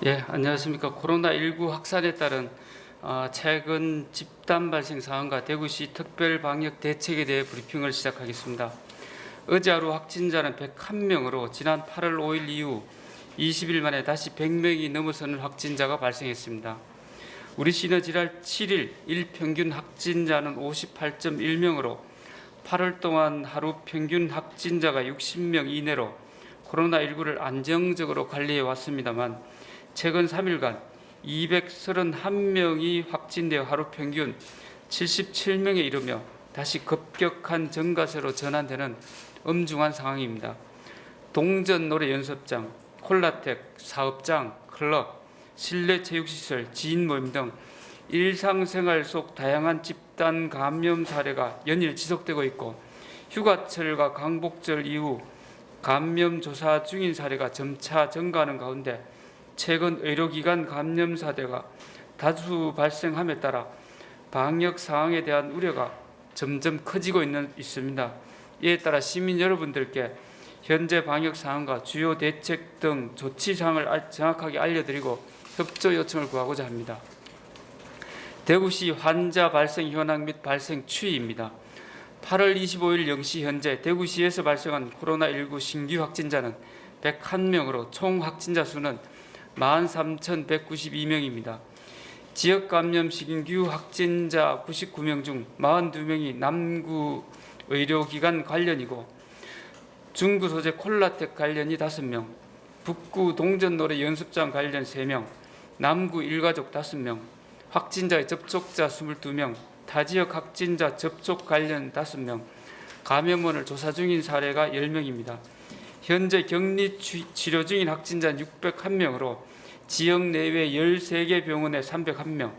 예, 안녕하십니까. 코로나19 확산에 따른 최근 집단 발생 사항과 대구시 특별 방역 대책에 대해 브리핑을 시작하겠습니다. 어제 하루 확진자는 101명으로 지난 8월 5일 이후 20일 만에 다시 100명이 넘어서는 확진자가 발생했습니다. 우리 시는 지난 7일 일평균 확진자는 58.1명으로 8월 동안 하루 평균 확진자가 60명 이내로 코로나19를 안정적으로 관리해 왔습니다만 최근 3일간 231명이 확진되어 하루 평균 77명에 이르며 다시 급격한 증가세로 전환되는 엄중한 상황입니다. 동전 노래 연습장, 콜라텍, 사업장, 클럽, 실내 체육시설, 지인 모임 등 일상생활 속 다양한 집단 감염 사례가 연일 지속되고 있고 휴가철과 광복절 이후 감염 조사 중인 사례가 점차 증가하는 가운데 최근 의료기관 감염 사례가 다수 발생함에 따라 방역 상황에 대한 우려가 점점 커지고 있습니다. 이에 따라 시민 여러분들께 현재 방역 상황과 주요 대책 등 조치 사항을 정확하게 알려드리고 협조 요청을 구하고자 합니다. 대구시 환자 발생 현황 및 발생 추이입니다. 8월 25일 0시 현재 대구시에서 발생한 코로나19 신규 확진자는 101명으로 총 확진자 수는 43,192명입니다. 지역 감염 신규 확진자 99명 중 42명이 남구 의료기관 관련이고 중구 소재 콜라텍 관련이 5명, 북구 동전노래 연습장 관련 3명, 남구 일가족 5명, 확진자의 접촉자 22명, 타지역 확진자 접촉 관련 5명, 감염원을 조사 중인 사례가 10명입니다. 현재 격리 치료 중인 확진자는 601명으로 지역 내외 13개 병원에 301명,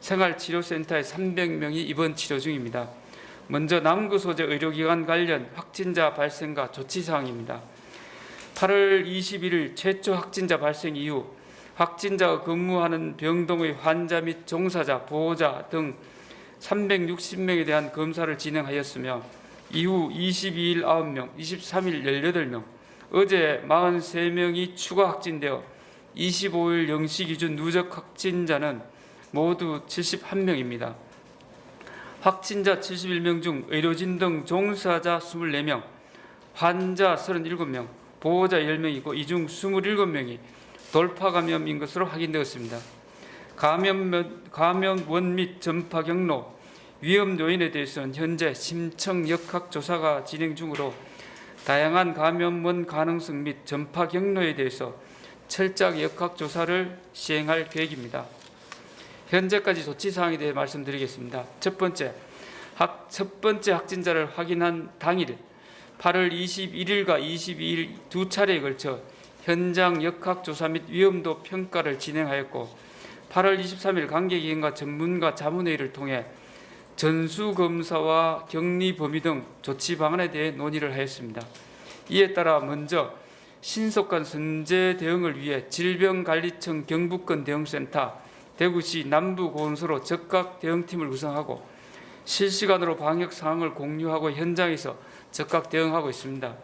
생활치료센터에 300명이 입원 치료 중입니다. 먼저 남구 소재 의료기관 관련 확진자 발생과 조치 사항입니다. 8월 21일 최초 확진자 발생 이후 확진자가 근무하는 병동의 환자 및 종사자, 보호자 등 360명에 대한 검사를 진행하였으며 이후 22일 9명, 23일 18명, 어제 43명이 추가 확진되어 25일 0시 기준 누적 확진자는 모두 71명입니다. 확진자 71명 중 의료진 등 종사자 24명, 환자 37명, 보호자 10명이고 이 중 27명이 돌파 감염인 것으로 확인되었습니다. 감염원 및 전파 경로, 위험 요인에 대해서는 현재 심층 역학 조사가 진행 중으로 다양한 감염원 가능성 및 전파 경로에 대해서 철저하게 역학 조사를 시행할 계획입니다. 현재까지 조치 사항에 대해 말씀드리겠습니다. 첫 번째 확진자를 확인한 당일 8월 21일과 22일 두 차례에 걸쳐 현장 역학 조사 및 위험도 평가를 진행하였고 8월 23일 관계기관과 전문가 자문회의를 통해 전수검사와 격리 범위 등 조치 방안에 대해 논의를 하였습니다. 이에 따라 먼저 신속한 선제 대응을 위해 질병관리청 경북권 대응센터, 대구시 남부보건소로 즉각 대응팀을 구성하고 실시간으로 방역 상황을 공유하고 현장에서 즉각 대응하고 있습니다.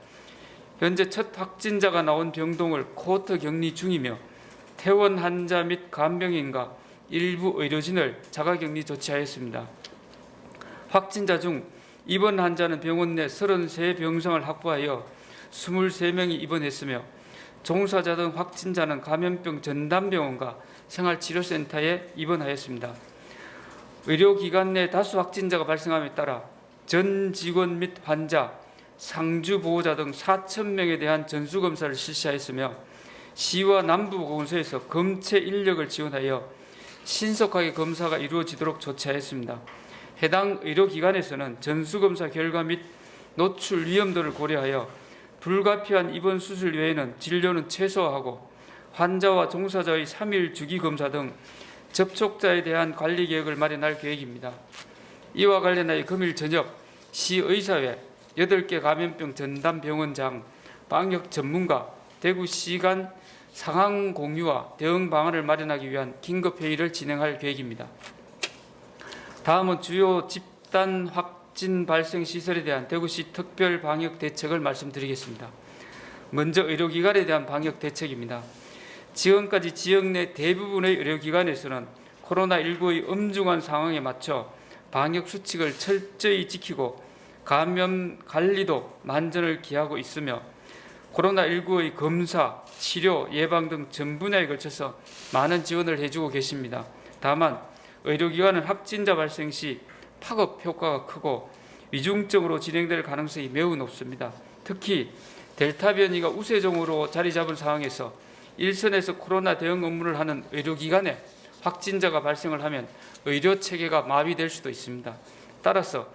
현재 첫 확진자가 나온 병동을 코호트 격리 중이며 퇴원 환자 및 간병인과 일부 의료진을 자가격리 조치하였습니다. 확진자 중 입원 환자는 병원 내 33병상을 확보하여 23명이 입원했으며 종사자 등 확진자는 감염병 전담병원과 생활치료센터에 입원하였습니다. 의료기관 내 다수 확진자가 발생함에 따라 전 직원 및 환자, 상주 보호자 등 4,000명에 대한 전수검사를 실시하였으며 시와 남부보건소에서 검체 인력을 지원하여 신속하게 검사가 이루어지도록 조치하였습니다. 해당 의료기관에서는 전수검사 결과 및 노출 위험도를 고려하여 불가피한 입원 수술 외에는 진료는 최소화하고 환자와 종사자의 3일 주기검사 등 접촉자에 대한 관리 계획을 마련할 계획입니다. 이와 관련하여 금일 저녁 시의사회 8개 감염병 전담병원장, 방역 전문가, 대구시 간 상황 공유와 대응 방안을 마련하기 위한 긴급회의를 진행할 계획입니다. 다음은 주요 집단 확진 발생 시설에 대한 대구시 특별 방역 대책을 말씀드리겠습니다. 먼저 의료기관에 대한 방역 대책입니다. 지금까지 지역 내 대부분의 의료기관에서는 코로나19의 엄중한 상황에 맞춰 방역 수칙을 철저히 지키고 감염 관리도 만전을 기하고 있으며 코로나19의 검사, 치료, 예방 등 전 분야에 걸쳐서 많은 지원을 해주고 계십니다. 다만 의료기관은 확진자 발생 시 파급 효과가 크고 위중증으로 진행될 가능성이 매우 높습니다. 특히 델타 변이가 우세종으로 자리 잡은 상황에서 일선에서 코로나 대응 업무를 하는 의료기관에 확진자가 발생을 하면 의료 체계가 마비될 수도 있습니다. 따라서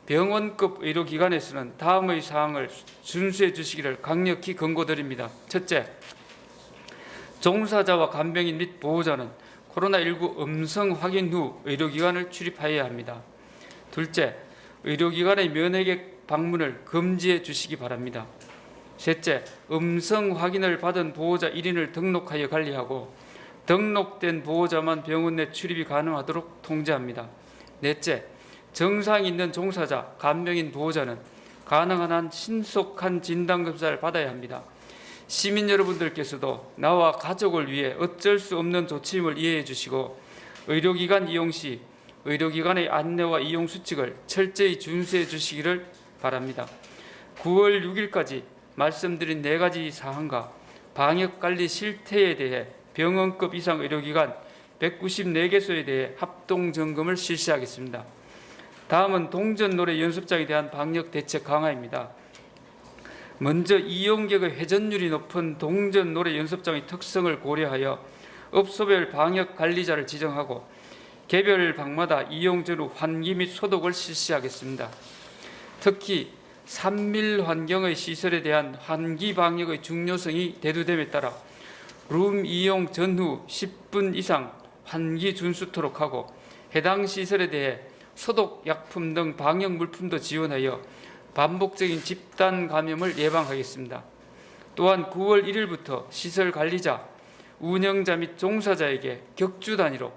병원급 의료기관에서는 다음의 사항을 준수해 주시기를 강력히 권고드립니다. 첫째, 종사자와 간병인 및 보호자는 코로나19 음성 확인 후 의료기관을 출입하여야 합니다. 둘째, 의료기관의 면회객 방문을 금지해 주시기 바랍니다. 셋째, 음성 확인을 받은 보호자 1인을 등록하여 관리하고 등록된 보호자만 병원 내 출입이 가능하도록 통제합니다. 넷째, 증상이 있는 종사자, 간병인 보호자는 가능한 한 신속한 진단검사를 받아야 합니다. 시민 여러분들께서도 나와 가족을 위해 어쩔 수 없는 조치임을 이해해 주시고 의료기관 이용 시 의료기관의 안내와 이용 수칙을 철저히 준수해 주시기를 바랍니다. 9월 6일까지 말씀드린 4가지 사항과 방역관리 실태에 대해 병원급 이상 의료기관 194개소에 대해 합동점검을 실시하겠습니다. 다음은 동전노래 연습장에 대한 방역 대책 강화입니다. 먼저 이용객의 회전율이 높은 동전노래 연습장의 특성을 고려하여 업소별 방역 관리자를 지정하고 개별 방마다 이용 전후 환기 및 소독을 실시하겠습니다. 특히 산밀 환경의 시설에 대한 환기 방역의 중요성이 대두됨에 따라 룸 이용 전후 10분 이상 환기 준수토록 하고 해당 시설에 대해 소독 약품 등 방역 물품도 지원하여 반복적인 집단 감염을 예방하겠습니다. 또한 9월 1일부터 시설 관리자, 운영자 및 종사자에게 격주 단위로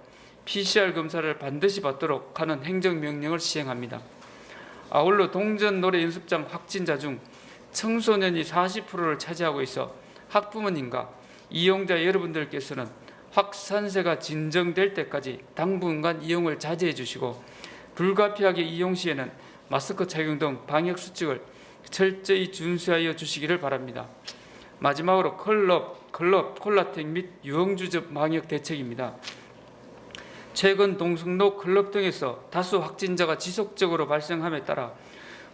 PCR 검사를 반드시 받도록 하는 행정명령을 시행합니다. 아울러 동전노래 연습장 확진자 중 청소년이 40%를 차지하고 있어 학부모님과 이용자 여러분들께서는 확산세가 진정될 때까지 당분간 이용을 자제해 주시고 불가피하게 이용 시에는 마스크 착용 등 방역 수칙을 철저히 준수하여 주시기를 바랍니다. 마지막으로 클럽, 콜라텍 및 유흥주점 방역 대책입니다. 최근 동성로 클럽 등에서 다수 확진자가 지속적으로 발생함에 따라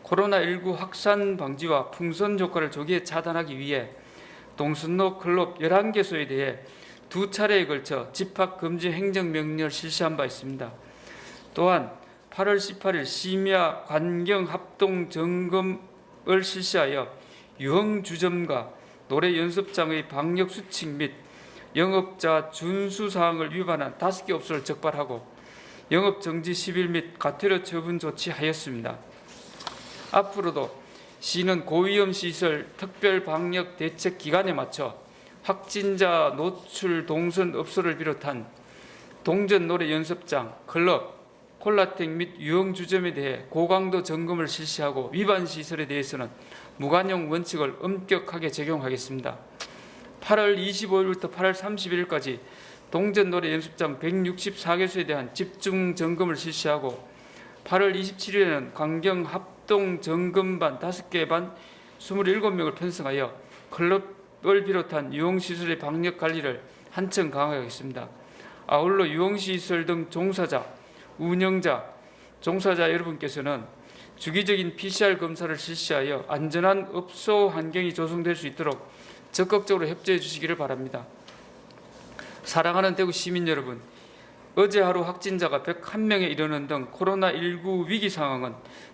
코로나19 확산 방지와 풍선 효과를 조기에 차단하기 위해 동성로 클럽 11개소에 대해 2차례에 걸쳐 집합금지 행정명령을 실시한 바 있습니다. 또한 8월 18일 심야 관경 합동 점검을 실시하여 유흥주점과 노래 연습장의 방역 수칙 및 영업자 준수 사항을 위반한 5개 업소를 적발하고 영업 정지 10일 및 과태료 처분 조치하였습니다. 앞으로도 시는 고위험 시설 특별 방역 대책 기간에 맞춰 확진자 노출 동선 업소를 비롯한 동전 노래 연습장, 클럽, 콜라텍 및 유흥주점에 대해 고강도 점검을 실시하고 위반 시설에 대해서는 무관용 원칙을 엄격하게 적용하겠습니다. 8월 25일부터 8월 31일까지 동전노래 연습장 164개소에 대한 집중 점검을 실시하고 8월 27일에는 광경 합동 점검반 5개 반 27명을 편성하여 클럽을 비롯한 유흥시설의 방역 관리를 한층 강화하겠습니다. 아울러 유흥시설 등 종사자, 운영자, 종사자 여러분께서는 주기적인 PCR 검사를 실시하여 안전한 업소 환경이 조성될 수 있도록 적극적으로 협조해 주시기를 바랍니다. 사랑하는 대구 시민 여러분, 어제 하루 확진자가 101명에 이르는 등 코로나19 위기 상황은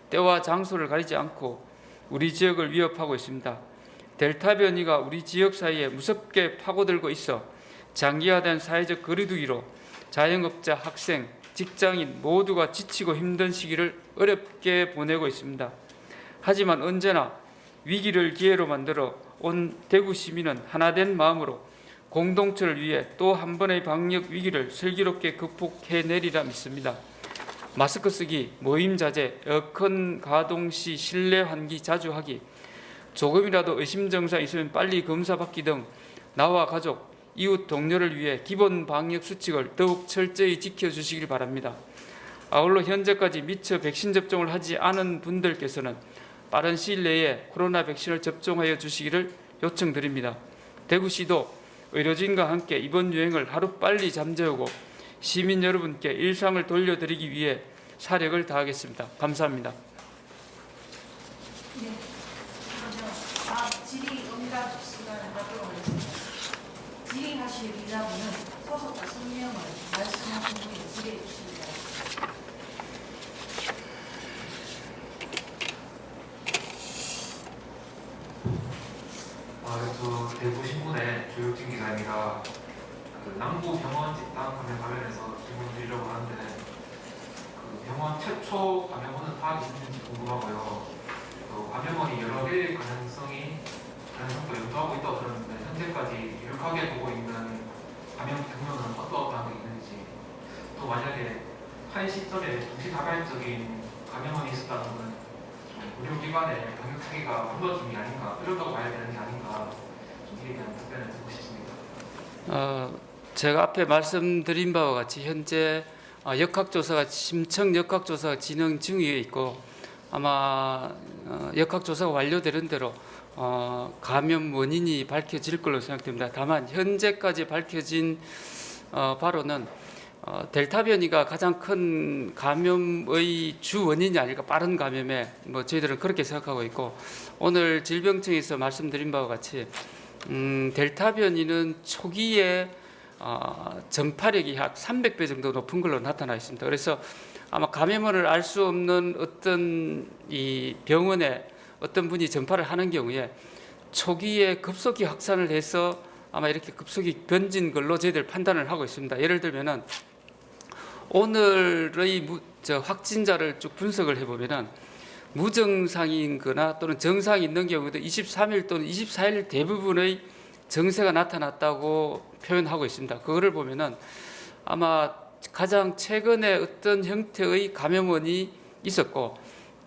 때와 장소를 가리지 않고 우리 지역을 위협하고 있습니다. 델타 변이가 우리 지역 사이에 무섭게 파고들고 있어 장기화된 사회적 거리두기로 자영업자, 학생, 직장인 모두가 지치고 힘든 시기를 어렵게 보내고 있습니다. 하지만 언제나 위기를 기회로 만들어 온 대구 시민은 하나된 마음으로 공동체를 위해 또 한 번의 방역 위기를 슬기롭게 극복해내리라 믿습니다. 마스크 쓰기, 모임 자제, 에어컨 가동 시 실내 환기 자주 하기, 조금이라도 의심 증상 있으면 빨리 검사 받기 등 나와 가족, 이웃 동료를 위해 기본 방역 수칙을 더욱 철저히 지켜주시길 바랍니다. 아울러 현재까지 미처 백신 접종을 하지 않은 분들께서는 빠른 시일 내에 코로나 백신을 접종하여 주시기를 요청드립니다. 대구시도 의료진과 함께 이번 유행을 하루빨리 잠재우고 시민 여러분께 일상을 돌려드리기 위해 사력을 다하겠습니다. 감사합니다. 네, 먼저 질의응답 시간을 갖도록 하겠습니다. 질의하실 기자분은 소속과 성명을 말씀하신 분이 질의해 주십니다. 저 대구 신문의 조혁진 기자입니다. 남구 병원 집단 감염 관련해서 질문 드리려고 하는데 병원 최초 감염원은 파악이 됐는지 궁금하고요. 감염원이 여러 개의 가능성도 연구하고 있다고 들었는데 현재까지 유력하게 보고 있는 감염 경로는 어떠한 게 있는지, 또 만약에 한 시점에 동시다발적인 감염원이 있었다는 것은 의료기관의 방역 체계가 혼돈 중이 아닌가, 이런다고 봐야 되는 게 아닌가, 이에 대한 답변을 듣고 싶습니다. 제가 앞에 말씀드린 바와 같이 현재 심층 역학조사가 진행 중에 있고 아마 역학조사가 완료되는 대로 감염 원인이 밝혀질 걸로 생각됩니다. 다만 현재까지 밝혀진 바로는 델타 변이가 가장 큰 감염의 주 원인이 아닐까, 빠른 감염에 저희들은 그렇게 생각하고 있고, 오늘 질병청에서 말씀드린 바와 같이 델타 변이는 초기에 전파력이 약 300배 정도 높은 걸로 나타나 있습니다. 그래서 아마 감염원을 알 수 없는 어떤 이 병원에 어떤 분이 전파를 하는 경우에 초기에 급속히 확산을 해서 아마 이렇게 급속히 번진 걸로 저희들 판단을 하고 있습니다. 예를 들면은 오늘의 확진자를 쭉 분석을 해보면은 무증상인거나 또는 증상이 있는 경우도 23일 또는 24일 대부분의 증세가 나타났다고 표현하고 있습니다. 그거를 보면은 아마 가장 최근에 어떤 형태의 감염원이 있었고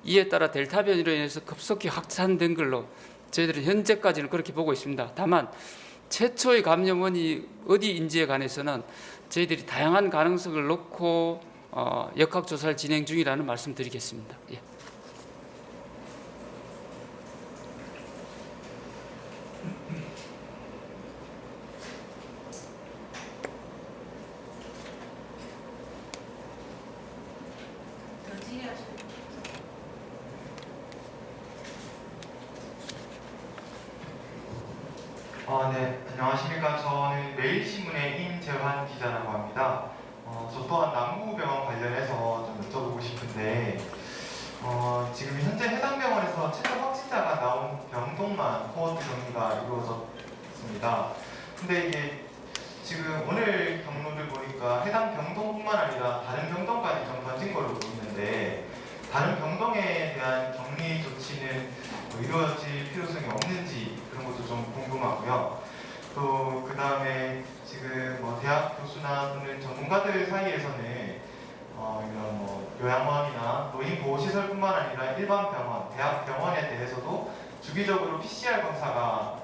이에 따라 델타 변이로 인해서 급속히 확산된 걸로 저희들은 현재까지는 그렇게 보고 있습니다. 다만 최초의 감염원이 어디인지에 관해서는 저희들이 다양한 가능성을 놓고 역학조사를 진행 중이라는 말씀 드리겠습니다. 예. 더 질의하실 분. 네, 안녕하십니까. 저는 매일신문의 임재환 기자라고 합니다. 저 또한 남구병원 관련해서 좀 여쭤보고 싶은데, 지금 현재 해당 병원에서 최초 확진자가 나온 병동만 코호트 격리가 이루어졌습니다. 근데 이게 지금 오늘 경로를 보니까 해당 병동뿐만 아니라 다른 병동까지 좀 번진 걸로 보이는데, 다른 병동에 대한 격리 조치는 이루어질 필요성이 없는지 그런 것도 좀 궁금하고요. 또 그 다음에 지금 대학 교수나 또는 전문가들 사이에서는 이런 요양원이나 노인보호시설뿐만 아니라 일반 병원, 대학 병원에 대해서도 주기적으로 PCR 검사가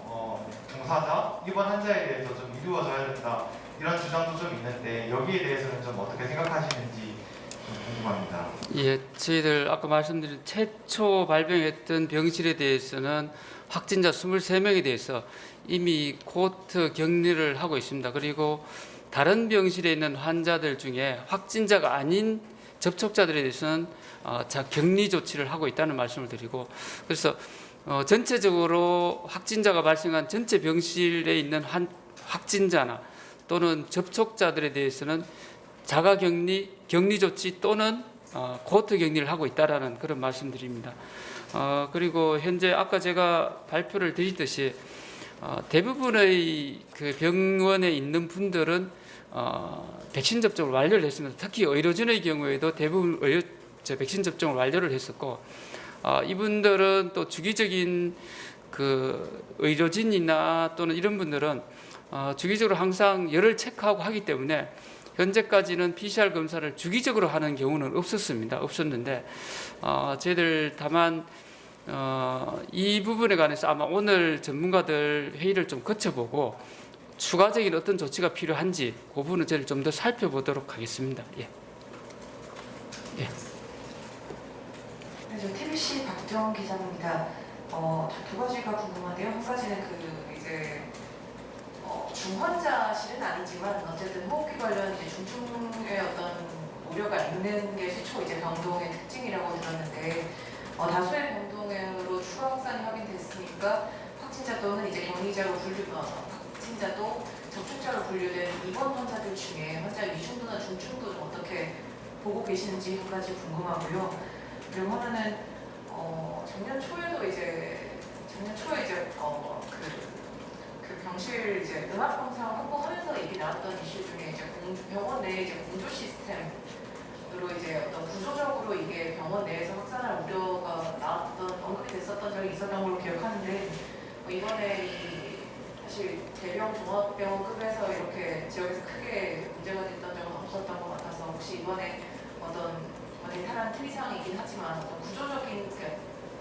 종사자, 입원 환자에 대해서 좀 이루어져야 된다, 이런 주장도 좀 있는데 여기에 대해서는 좀 어떻게 생각하시는지 궁금합니다. 예, 저희들 아까 말씀드린 최초 발병했던 병실에 대해서는 확진자 23명에 대해서 이미 코호트 격리를 하고 있습니다. 그리고 다른 병실에 있는 환자들 중에 확진자가 아닌 접촉자들에 대해서는 격리 조치를 하고 있다는 말씀을 드리고, 그래서 전체적으로 확진자가 발생한 전체 병실에 있는 확진자나 또는 접촉자들에 대해서는 자가격리, 격리 조치 또는 코호트 격리를 하고 있다라는 그런 말씀드립니다. 그리고 현재 아까 제가 발표를 드렸듯이 대부분의 그 병원에 있는 분들은 백신 접종을 완료를 했습니다. 특히 의료진의 경우에도 대부분 백신 접종을 완료를 했었고, 이분들은 또 주기적인 그 의료진이나 또는 이런 분들은 주기적으로 항상 열을 체크하고 하기 때문에 현재까지는 PCR 검사를 주기적으로 하는 경우는 없었는데 저희들 다만 이 부분에 관해서 아마 오늘 전문가들 회의를 좀 거쳐보고 추가적인 어떤 조치가 필요한지 그 부분은 저희를 좀 더 살펴보도록 하겠습니다. 예. 네, 저 TBC 박정 기자입니다. 저 두 가지가 궁금한데요. 한 가지는 중환자실은 아니지만 어쨌든 호흡기 관련 중증의 어떤 우려가 있는 게 최초 병동의 특징이라고 들었는데 다수의 병동으로 추가 확산이 확인됐으니까 확진자 또는 격리자로 확진자도 접촉자로 분류된 입원 환자들 중에 환자 위중도나 중증도 좀 어떻게 보고 계시는지 한 가지 궁금하고요. 그리고 하나는 작년 초에 그 병실 음압 검사 확보하면서 얘기 나왔던 이슈 중에 병원 내 공조 시스템으로 어떤 구조적으로 이게 병원 내에서 확산할 우려가 나왔던 언급이 됐었던 적이 있었던 걸로 기억하는데 이번에 사실 대형 종합병원급에서 이렇게 지역에서 크게 문제가 됐던 적은 없었던 것 같아서 혹시 이번에 어떤 대단한 특이사항이긴 하지만 어떤 구조적인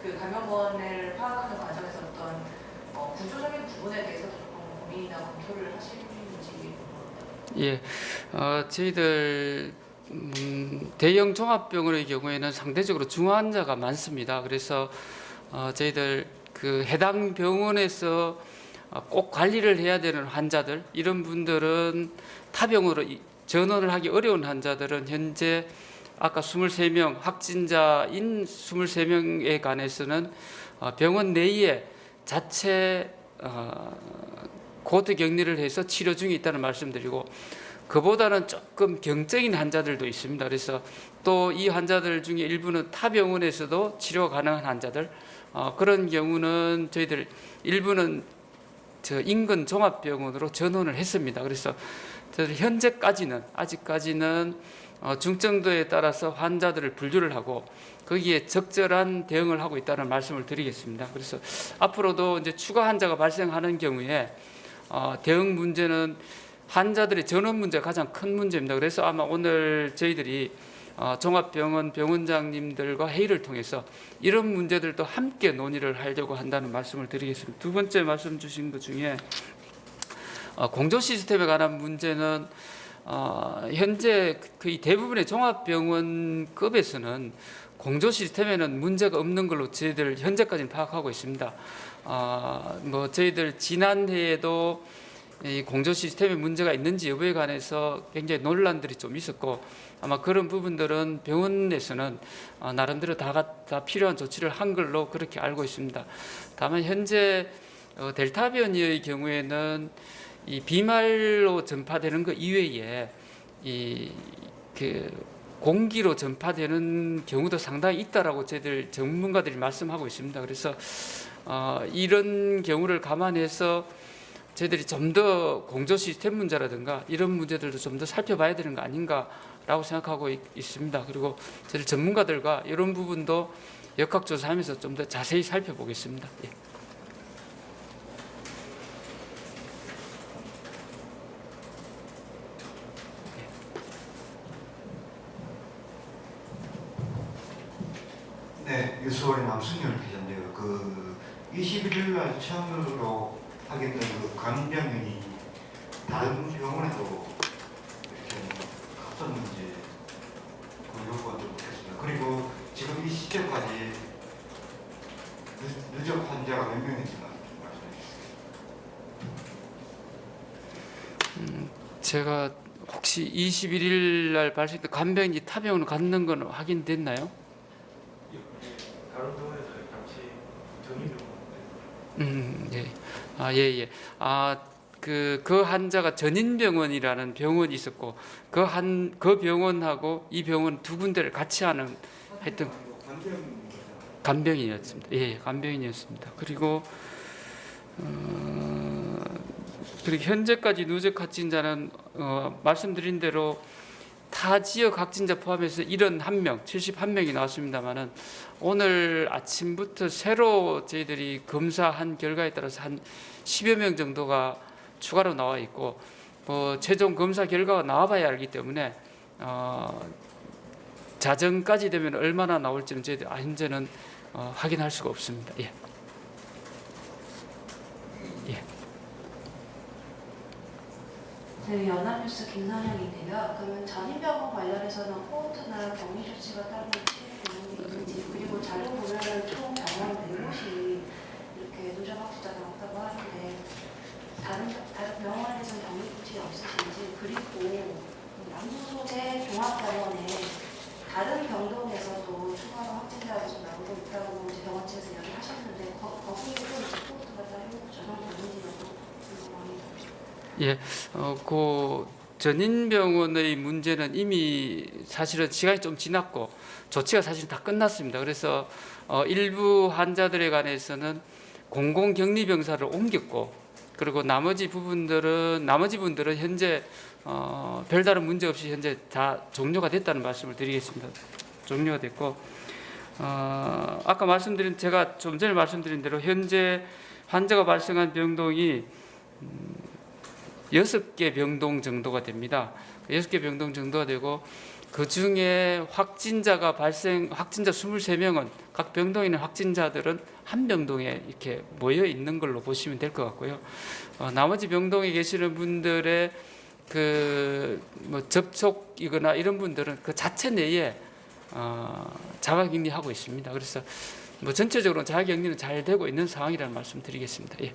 그 감염원을 파악하는 과정에서 어떤 구조적인 부분에 대해서도 조금 고민이나 검토를 하시는지 궁금합니다. 예, 저희들 대형 종합병원의 경우에는 상대적으로 중환자가 많습니다. 그래서 저희들 그 해당 병원에서 꼭 관리를 해야 되는 환자들, 이런 분들은 타 병원으로 전원을 하기 어려운 환자들은 현재 아까 23명 확진자인 23명에 관해서는 병원 내에 자체 코드 격리를 해서 치료 중에 있다는 말씀드리고, 그보다는 조금 경증인 환자들도 있습니다. 그래서 또 이 환자들 중에 일부는 타 병원에서도 치료 가능한 환자들, 그런 경우는 저희들 일부는 저 인근 종합병원으로 전원을 했습니다. 그래서 현재까지는 아직까지는 중증도에 따라서 환자들을 분류를 하고 거기에 적절한 대응을 하고 있다는 말씀을 드리겠습니다. 그래서 앞으로도 이제 추가 환자가 발생하는 경우에 대응 문제는 환자들의 전원 문제가 가장 큰 문제입니다. 그래서 아마 오늘 저희들이 종합병원 병원장님들과 회의를 통해서 이런 문제들도 함께 논의를 하려고 한다는 말씀을 드리겠습니다. 두 번째 말씀 주신 것 중에 공조 시스템에 관한 문제는 현재 거의 대부분의 종합병원급에서는 공조 시스템에는 문제가 없는 걸로 저희들 현재까지는 파악하고 있습니다. 저희들 지난해에도 이 공조 시스템에 문제가 있는지 여부에 관해서 굉장히 논란들이 좀 있었고, 아마 그런 부분들은 병원에서는 나름대로 다 필요한 조치를 한 걸로 그렇게 알고 있습니다. 다만 현재 델타 변이의 경우에는 이 비말로 전파되는 것 이외에 그 공기로 전파되는 경우도 상당히 있다라고 저희들 전문가들이 말씀하고 있습니다. 그래서 이런 경우를 감안해서 저희들이 좀 더 공조 시스템 문제라든가 이런 문제들도 좀 더 살펴봐야 되는 거 아닌가라고 생각하고 있습니다. 그리고 저희 전문가들과 이런 부분도 역학조사하면서 좀 더 자세히 살펴보겠습니다. 예. 네, 뉴스월의 남순열 기자인데요. 그 21일 날 처음으로 하겠던 그 감염이 다른 병원에도 이렇게 갔었는지 그 요구가 좀 됐습니다. 그리고 지금 이 시점까지 누적 환자가 몇 명인지 말씀해 주세요. 제가 혹시 21일 날 발생된 간병인지 타병원을 갔는 건 확인됐나요? 다른 병원에서 같이 전입병원. 예. 예. 그 환자가 전인병원이라는 병원이 있었고 그 병원하고 이 병원 두 군데를 같이 했던 간병인이었습니다. 예, 간병인이었습니다. 그리고 현재까지 누적 확진자는 말씀드린 대로 타 지역 확진자 포함해서 71명, 71명이 나왔습니다만은 오늘 아침부터 새로 저희들이 검사한 결과에 따라서 한 10여 명 정도가 추가로 나와 있고 최종 검사 결과가 나와봐야 알기 때문에 자정까지 되면 얼마나 나올지는 저희들 현재는 확인할 수가 없습니다. 예. 예. 네, 연합뉴스 김선영인데요. 그러면 전인병원 관련해서는 코호트나 격리 조치가 따로 취해되는 게 있는지, 그리고 자료 보면은 총 병원 150이 이렇게 누적 확진자가 나왔다고 하는데 다른 병원에서는 격리 조치 없으신지, 그리고 남부 소재 종합병원에 다른 병동에서도 추가로 확진자가 좀 나오고 있다고 이제 병원 측에서 이야기하셨는데 거기에도 이제 코호트가 따로 적용되는지도 궁금합니다. 그 전인병원의 문제는 이미 사실은 시간이 좀 지났고 조치가 사실 다 끝났습니다. 그래서 일부 환자들에 관해서는 공공격리병사를 옮겼고, 그리고 나머지 분들은 현재 별다른 문제 없이 현재 다 종료가 됐다는 말씀을 드리겠습니다. 종료가 됐고, 아까 제가 좀 전에 말씀드린 대로 현재 환자가 발생한 병동이 6개 병동 정도가 됩니다. 6개 병동 정도가 되고, 그 중에 확진자 23명은 각 병동에 있는 확진자들은 한 병동에 이렇게 모여 있는 걸로 보시면 될 것 같고요. 나머지 병동에 계시는 분들의 뭐 접촉이거나 이런 분들은 그 자체 내에 자가격리하고 있습니다. 그래서 뭐 전체적으로 자가격리는 잘 되고 있는 상황이라는 말씀 드리겠습니다. 예.